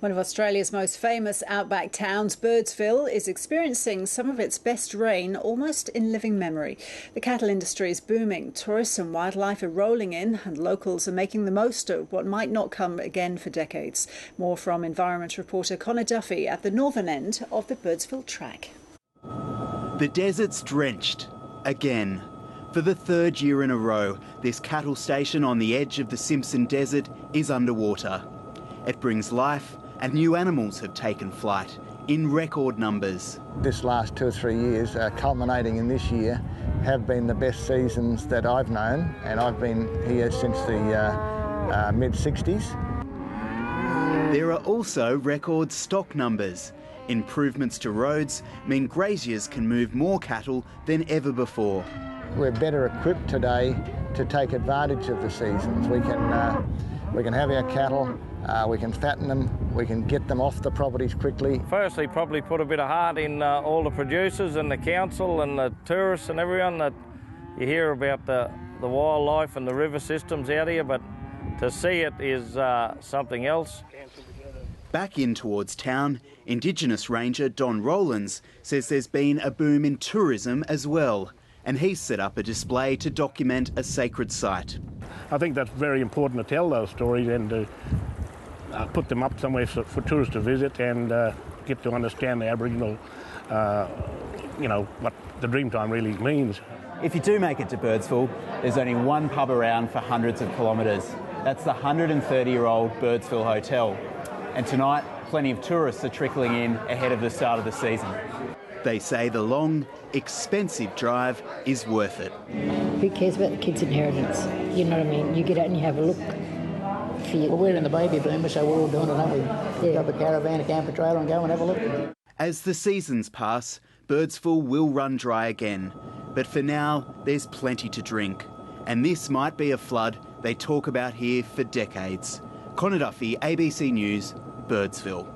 One of Australia's most famous outback towns, Birdsville, is experiencing some of its best rain almost in living memory. The cattle industry is booming, tourists and wildlife are rolling in, and locals are making the most of what might not come again for decades. More from Environment reporter Connor Duffy at the northern end of the Birdsville track. The desert's drenched again. For the third year in a row, this cattle station on the edge of the Simpson Desert is underwater. It brings life, and new animals have taken flight in record numbers. This last 2 or 3 years, culminating in this year, have been the best seasons that I've known, and I've been here since the mid-60s. There are also record stock numbers. Improvements to roads mean graziers can move more cattle than ever before. We're better equipped today to take advantage of the seasons. We can have our cattle, we can fatten them, we can get them off the properties quickly. Firstly, probably put a bit of heart in all the producers and the council and the tourists and everyone. That you hear about the wildlife and the river systems out here, but to see it is something else. Back in towards town, Indigenous Ranger Don Rowlands says there's been a boom in tourism as well, and he's set up a display to document a sacred site. I think that's very important to tell those stories and to put them up somewhere for tourists to visit and get to understand the Aboriginal, what the Dreamtime really means. If you do make it to Birdsville, there's only one pub around for hundreds of kilometres. That's the 130-year-old Birdsville Hotel. And tonight, plenty of tourists are trickling in ahead of the start of the season. They say the long, expensive drive is worth it. Who cares about the kids' inheritance? You know what I mean? You get out and you have a look. Well, we're in the baby boomer, so we're all doing it, aren't we? Yeah. Pick up a caravan, a camper trailer and go and have a look. As the seasons pass, Birdsville will run dry again. But for now, there's plenty to drink. And this might be a flood they talk about here for decades. Connor Duffy, ABC News, Birdsville.